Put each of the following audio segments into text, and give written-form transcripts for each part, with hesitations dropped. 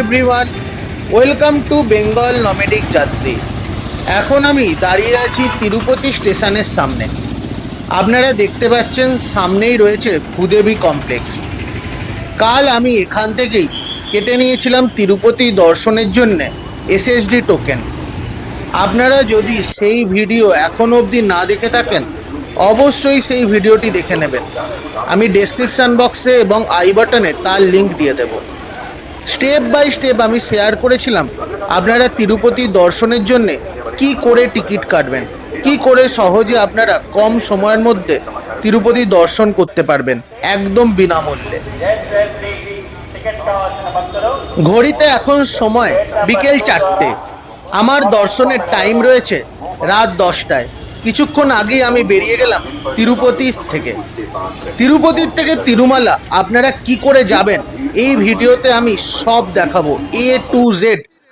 Everyone, welcome to Bengal nomadic যাত্রী। এখন আমি দাঁড়িয়ে আছি তিরুপতি স্টেশনের সামনে। আপনারা দেখতে পাচ্ছেন সামনেই রয়েছে ভূদেবী কমপ্লেক্স। কাল আমি এখান থেকেই কেটে নিয়েছিলাম তিরুপতি দর্শনের জন্য এসএসডি টোকেন। আপনারা যদি সেই ভিডিও এখনও অবধি না দেখে থাকেন অবশ্যই সেই ভিডিওটি দেখে নেবেন। আমি ডেসক্রিপশান বক্সে এবং আই বাটনে তার লিঙ্ক দিয়ে দেব। স্টেপ বাই স্টেপ আমি শেয়ার করেছিলাম আপনারা তিরুপতি দর্শনের জন্যে কি করে টিকিট কাটবেন, কি করে সহজে আপনারা কম সময়ের মধ্যে তিরুপতি দর্শন করতে পারবেন একদম বিনামূল্যে। ঘড়িতে এখন সময় বিকেল 4টে। আমার দর্শনের টাইম রয়েছে রাত 10টায়। কিছুক্ষণ আগেই আমি বেরিয়ে গেলাম তিরুপতির থেকে তিরুমালা আপনারা কি করে যাবেন এই ভিডিওতে আমি সব দেখাবো, A to Z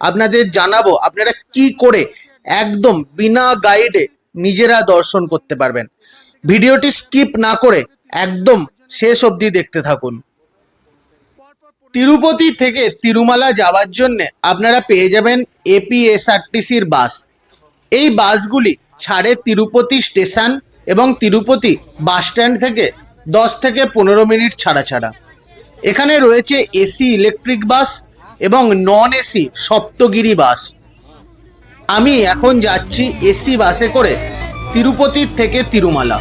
আপনাদের জানাবো আপনারা কি করে একদম বিনা গাইডে নিজেরা দর্শন করতে পারবেন। ভিডিওটি স্কিপ না করে একদম শেষ অবধি দেখতে থাকুন। তিরুপতি থেকে তিরুমালা যাওয়ার জন্য আপনারা পেয়ে যাবেন APSRTCর বাস। এই বাসগুলি ছাড়ে তিরুপতি স্টেশন এবং তিরুপতি বাস স্ট্যান্ড থেকে 10 থেকে 15 মিনিট ছাড়া ছাড়া। এখানে রয়েছে এসি ইলেকট্রিক বাস এবং নন এসি সপ্তগিরি বাস। আমি এখন যাচ্ছি এসি বাসে করে তিরুপতি থেকে তিরুমালা।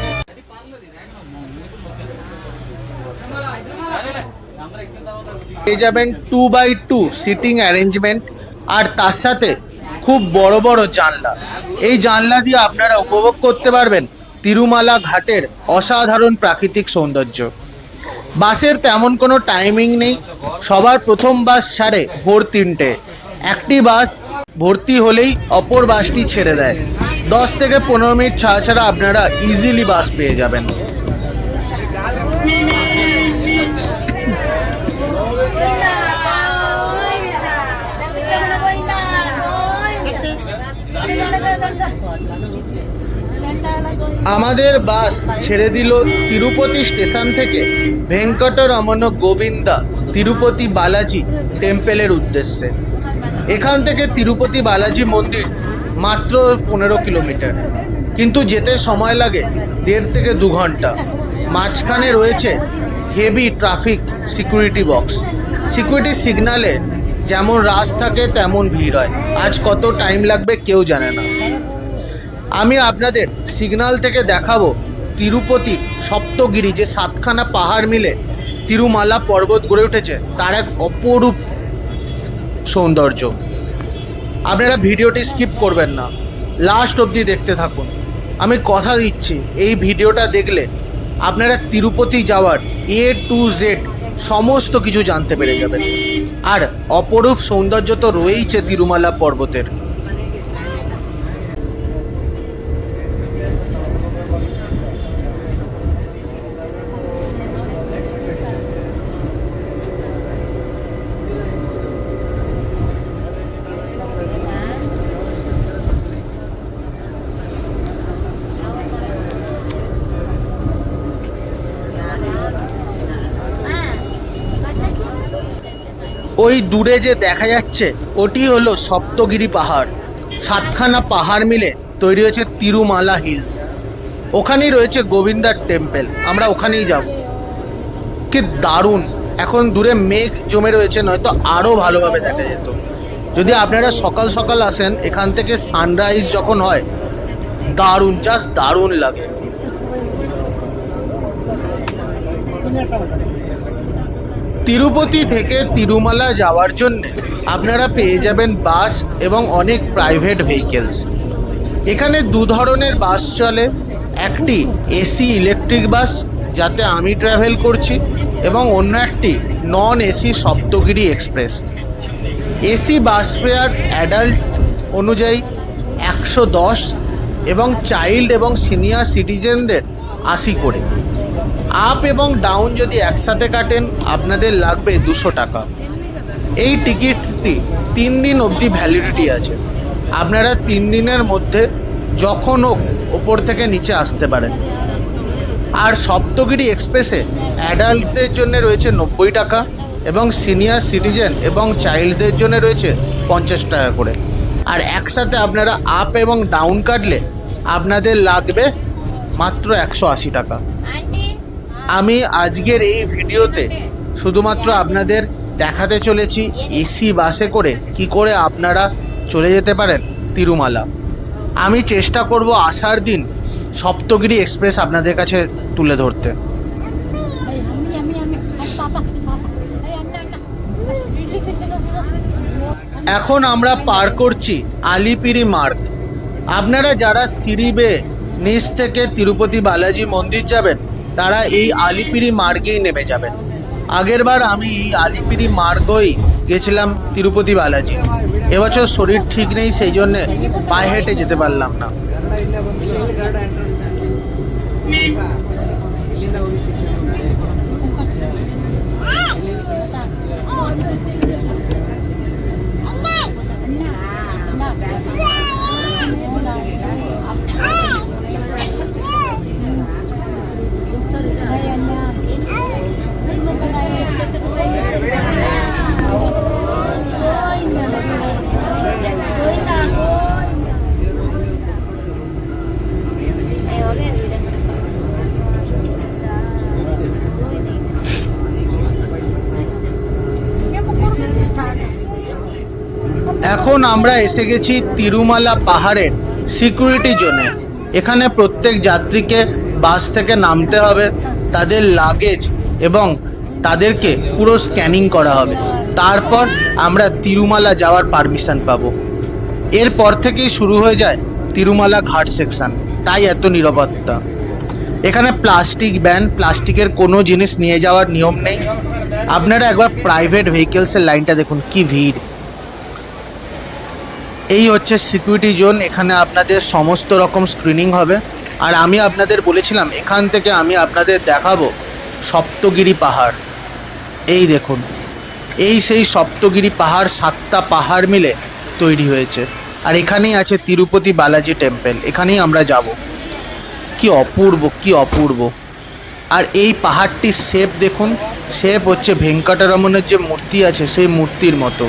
পেয়ে যাবেন 2x2 সিটিং অ্যারেঞ্জমেন্ট আর তার সাথে খুব বড় বড় জানলা। এই জানলা দিয়ে আপনারা উপভোগ করতে পারবেন তিরুমালা ঘাটের অসাধারণ প্রাকৃতিক সৌন্দর্য। বাসের তেমন কোনো টাইমিং নেই, সবার প্রথম বাস ছাড়ে ভোর 3টে। একটি বাস ভর্তি হলেই অপর বাসটি ছেড়ে দেয়। 10 থেকে 15 মিনিট ছাড়া ছাড়া আপনারা ইজিলি বাস পেয়ে যাবেন। আমাদের বাস ছেড়ে দিল তিরুপতি স্টেশন থেকে ভেঙ্কটরমণ গোবিন্দা তিরুপতি বালাজি টেম্পেলের উদ্দেশ্যে। এখান থেকে তিরুপতি বালাজি মন্দির মাত্র 15 কিলোমিটার, কিন্তু যেতে সময় লাগে 1.5 থেকে 2 ঘন্টা। মাঝখানে রয়েছে heavy traffic security box. Security সিগনালে যেমন রাশ থাকে তেমন ভিড় হয়। আজ কত টাইম লাগবে কেউ জানে না। আমি আপনাদের সিগন্যাল থেকে দেখাবো তিরুপতি সপ্তগিরি, যে 7খানা পাহাড় মিলে তিরুমালা পর্বত গড়ে উঠেছে, তার এক অপরূপ সৌন্দর্য। আপনারা ভিডিওটি স্কিপ করবেন না, লাস্ট অবধি দেখতে থাকুন। আমি কথা দিচ্ছি এই ভিডিওটা দেখলে আপনারা তিরুপতি যাওয়ার A to Z সমস্ত কিছু জানতে পেরে যাবেন। আর অপরূপ সৌন্দর্য তো রয়েইছে তিরুমালা পর্বতের। ওই দূরে যে দেখা যাচ্ছে ওটি হলো সপ্তগিরি পাহাড়। 7খানা পাহাড় মিলে তৈরি হয়েছে তিরুমালা হিলস। ওখানেই রয়েছে গোবিন্দার টেম্পল, আমরা ওখানেই যাব। কি দারুণ! এখন দূরে মেঘ জমে রয়েছে, নয়তো আরও ভালোভাবে দেখা যেত। যদি আপনারা সকাল সকাল আসেন, এখান থেকে সানরাইজ যখন হয় দারুণ, জাস্ট দারুণ লাগে। তিরুপতি থেকে তিরুমালা যাওয়ার জন্য আপনারা পেয়ে যাবেন বাস এবং অনেক প্রাইভেট ভেহিকেলস। এখানে 2 ধরনের বাস চলে। একটি এসি ইলেকট্রিক বাস, যাতে আমি ট্রাভেল করছি, এবং অন্য একটি non AC Saptagiri express. AC bus fair adult অনুযায়ী 110 এবং চাইল্ড এবং সিনিয়র সিটিজেনদের 80 করে। আপ এবং ডাউন যদি একসাথে কাটেন আপনাদের লাগবে 200 টাকা। এই টিকিটটি 3 দিন অবধি ভ্যালিডিটি আছে। আপনারা 3 দিনের মধ্যে যখন হোক ওপর থেকে নিচে আসতে পারেন। আর সপ্তগিরি এক্সপ্রেসে অ্যাডাল্টদের জন্য রয়েছে 90 টাকা এবং সিনিয়র সিটিজেন এবং চাইল্ডদের জন্য রয়েছে 50 টাকা করে। আর একসাথে আপনারা আপ এবং ডাউন কাটলে আপনাদের লাগবে মাত্র 180 টাকা। আমি আজকের এই ভিডিওতে শুধুমাত্র আপনাদের দেখাতে চলেছি এসি বাসে করে কি করে আপনারা চলে যেতে পারেন তিরুমালা। আমি চেষ্টা করব আসার দিন সপ্তগিরি এক্সপ্রেস আপনাদের কাছে তুলে ধরতে। এখন আমরা পার করছি আলিপিরি মার্গ। আপনারা যারা সিঁড়ি বেয়ে নিচ থেকে তিরুপতি বালাজি মন্দির যাবেন তারা এই আলিপিরি মার্গেই নেমে যাবেন। আগেরবার আমি এই আলিপিরি মার্গই গেছিলাম তিরুপতি বালাজি। এবছর শরীর ঠিক নেই, সেই জন্যে পায়ে হেঁটে যেতে পারলাম না। এখন আমরা এসে গেছি তিরুমালা পাহাড়ের সিকিউরিটি জোনে। এখানে প্রত্যেক যাত্রীকে বাস থেকে নামতে হবে, তাদের লাগেজ এবং তাদেরকে পুরো স্ক্যানিং করা হবে, তারপর আমরা তিরুমালা যাওয়ার পারমিশন পাবো। এরপর থেকেই শুরু হয়ে যায় তিরুমালা ঘাট সেকশন, তাই এত নিরাপত্তা। এখানে প্লাস্টিক ব্যান, প্লাস্টিকের কোনো জিনিস নিয়ে যাওয়ার নিয়ম নেই। আপনারা একবার প্রাইভেট ভেহিকেলসের লাইনটা দেখুন, কি ভিড়। এই হচ্ছে সিকিউরিটি জোন, এখানে আপনাদের সমস্ত রকম স্ক্রিনিং হবে। আর আমি আপনাদের বলেছিলাম এখান থেকে আমি আপনাদের দেখাবো সপ্তগিরি পাহাড়। এই দেখুন, এই সেই সপ্তগিরি পাহাড়, 7টা পাহাড় মিলে তৈরি হয়েছে। আর এখানেই আছে তিরুপতি বালাজি টেম্পল, এখানেই আমরা যাব। কি অপূর্ব, কি অপূর্ব। আর এই পাহাড়টির শেপ দেখুন, শেপ হচ্ছে ভেঙ্কটরমণের যে মূর্তি আছে সেই মূর্তির মতো,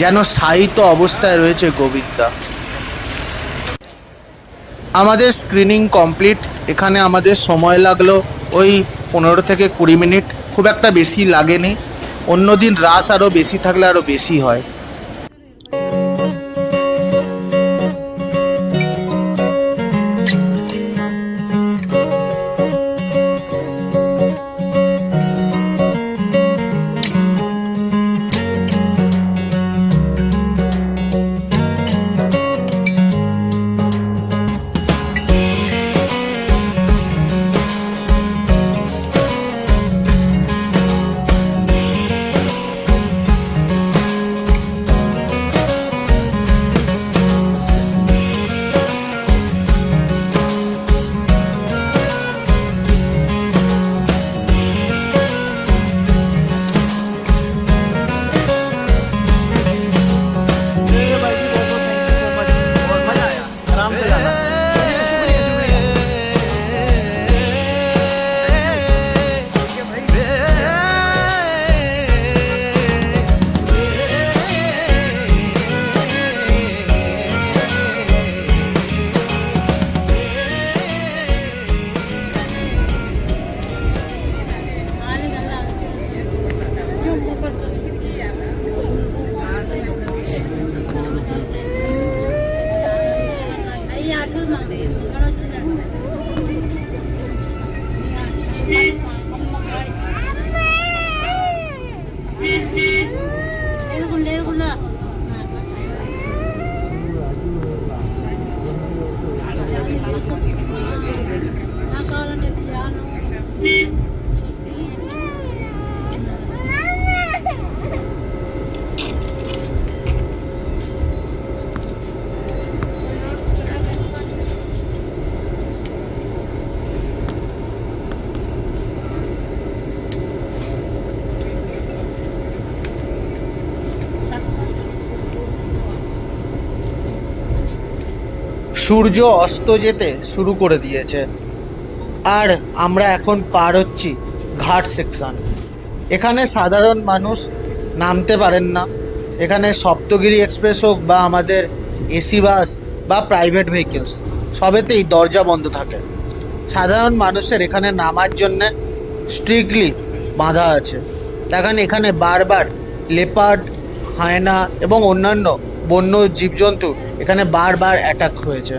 যেন শায়িত অবস্থায় রয়েছে গোবিন্দা। আমাদের স্ক্রিনিং কমপ্লিট। এখানে আমাদের সময় লাগলো ওই 15 থেকে 20 মিনিট, খুব একটা বেশি লাগেনি। অন্যদিন রাশ আরও বেশি থাকলে আরও বেশি হয়। সূর্য অস্ত যেতে শুরু করে দিয়েছে আর আমরা এখন পার হচ্ছি ঘাট সেকশন। এখানে সাধারণ মানুষ নামতে পারেন না। এখানে সপ্তগিরি এক্সপ্রেস হোক বা আমাদের এসি বাস বা প্রাইভেট ভেহিকেলস, সবেতেই দরজা বন্ধ থাকে। সাধারণ মানুষের এখানে নামার জন্যে স্ট্রিক্টলি বাধা আছে। দেখেন এখানে বারবার লেপার্ড, হায়না এবং অন্যান্য বন্য জীবজন্তু এখানে বারবার অ্যাটাক হয়েছে।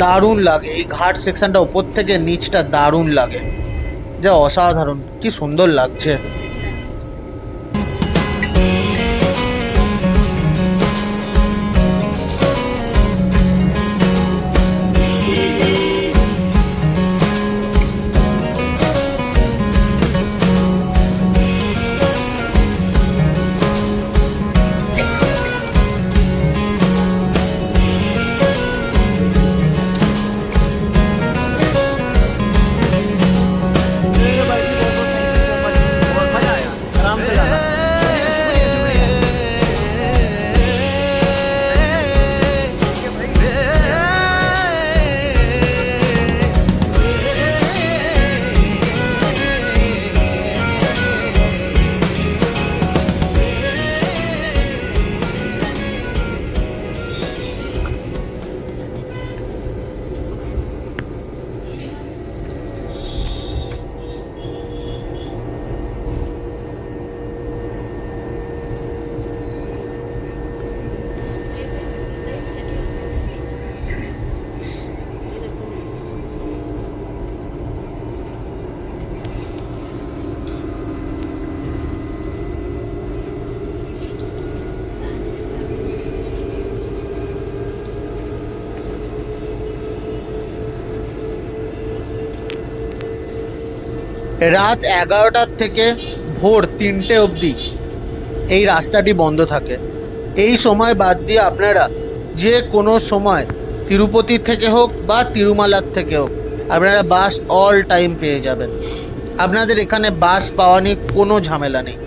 দারুণ লাগে এই ঘাট সেকশনটা, ওপর থেকে নিচটা দারুণ লাগে, যা অসাধারণ, কি সুন্দর লাগছে। রাত 11টার থেকে ভোর 3টে অবধি এই রাস্তাটি বন্ধ থাকে। এই সময় বাদ দিয়ে আপনারা যে কোনো সময় তিরুপতি থেকে হোক বা তিরুমালার থেকে হোক আপনারা বাস অল টাইম পেয়ে যাবেন। আপনাদের এখানে বাস পাওয়া নিয়ে কোনো ঝামেলা নেই।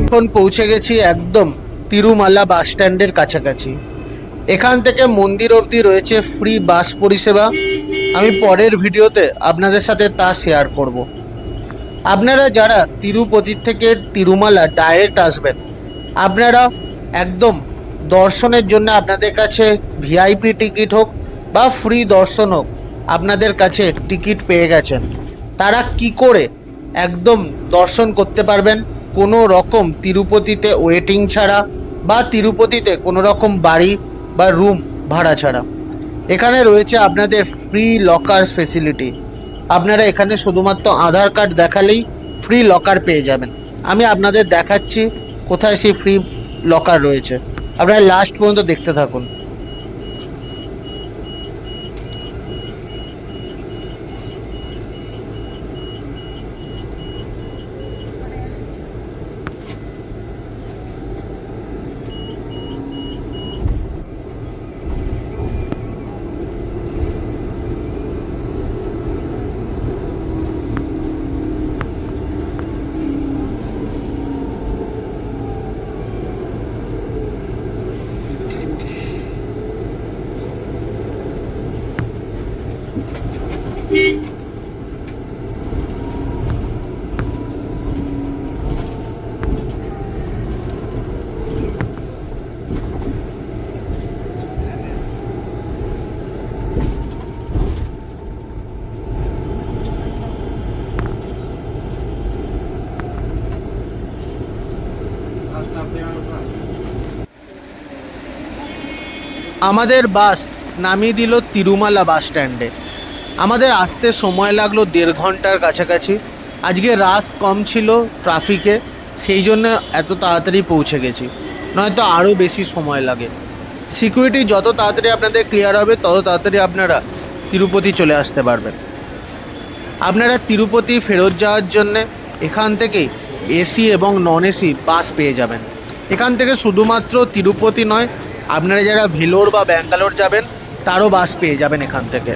এখন পৌঁছে গেছি একদম তিরুমালা বাস স্ট্যান্ডের কাছাকাছি। এখান থেকে মন্দির অবধি রয়েছে ফ্রি বাস পরিষেবা। আমি পরের ভিডিওতে আপনাদের সাথে তা শেয়ার করব। আপনারা যারা তিরুপতি থেকে তিরুমালা ডাইরেক্ট আসবেন, আপনারা একদম দর্শনের জন্য আপনাদের কাছে ভিআইপি টিকিট হোক বা ফ্রি দর্শন হোক, আপনাদের কাছে টিকিট পেয়ে গেছেন। তারা কি করে একদম দর্শন করতে পারবেন কোনো রকম তিরুপতিতে ওয়েটিং ছাড়া বা তিরুপতিতে কোনো রকম বাড়ি বা রুম ভাড়া ছাড়া। এখানে রয়েছে আপনাদের ফ্রি লকার্স ফেসিলিটি। আপনারা এখানে শুধুমাত্র আধার কার্ড দেখালেই ফ্রি লকার পেয়ে যাবেন। আমি আপনাদের দেখাচ্ছি কোথায় সেই ফ্রি লকার রয়েছে, আপনারা লাস্ট পর্যন্ত দেখতে থাকুন। আমাদের বাস নামিয়ে দিল তিরুমালা বাস স্ট্যান্ডে। আমাদের আসতে সময় লাগলো 1.5 ঘন্টার কাছাকাছি। আজকে রাশ কম ছিল ট্রাফিকে, সেই জন্য এত তাড়াতাড়ি পৌঁছে গেছি, নয়তো আরও বেশি সময় লাগে। সিকিউরিটি যত তাড়াতাড়ি আপনাদের ক্লিয়ার হবে তত তাড়াতাড়ি আপনারা তিরুপতি চলে আসতে পারবেন। আপনারা তিরুপতি ফেরত যাওয়ার জন্যে এখান থেকে এসি এবং নন এসি বাস পেয়ে যাবেন। এখান থেকে শুধুমাত্র তিরুপতি নয়, আপনারা যারা ভেলোর বা ব্যাঙ্গালোর যাবেন তারও বাস পেয়ে যাবেন এখান থেকে।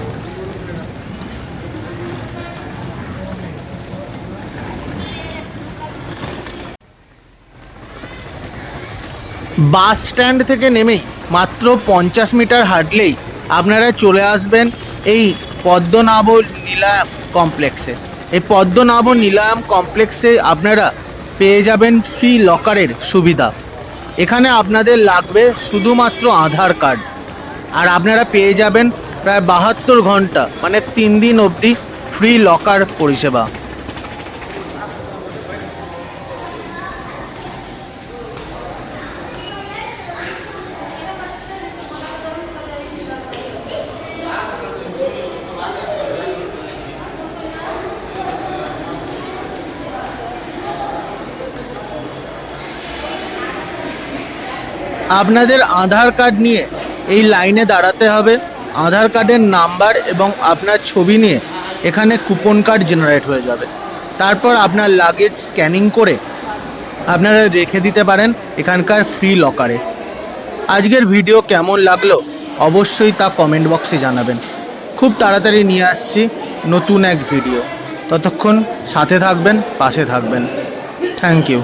বাস স্ট্যান্ড থেকে নেমেই মাত্র 50 মিটার হাঁটলেই আপনারা চলে আসবেন এই পদ্মনাভ নীলায়ম কমপ্লেক্সে। এই পদ্মনাভ নীলায়ম কমপ্লেক্সে আপনারা পেয়ে যাবেন ফ্রি লকারের সুবিধা। এখানে আপনাদের লাগবে শুধুমাত্র আধার কার্ড, আর আপনারা পেয়ে যাবেন প্রায় 72 ঘন্টা মানে 3 দিন অবধি ফ্রি লকার পরিষেবা। আপনাদের আধার কার্ড নিয়ে এই লাইনে দাঁড়াতে হবে। আধার কার্ডের নাম্বার এবং আপনার ছবি নিয়ে এখানে কুপন কার্ড জেনারেট হয়ে যাবে। তারপর আপনার লাগেজ স্ক্যানিং করে আপনারা রেখে দিতে পারেন এখানকার ফ্রি লকারে। আজকের ভিডিও কেমন লাগলো অবশ্যই তা কমেন্ট বক্সে জানাবেন। খুব তাড়াতাড়ি নিয়ে আসছি নতুন এক ভিডিও। ততক্ষণ সাথে থাকবেন, পাশে থাকবেন। Thank you.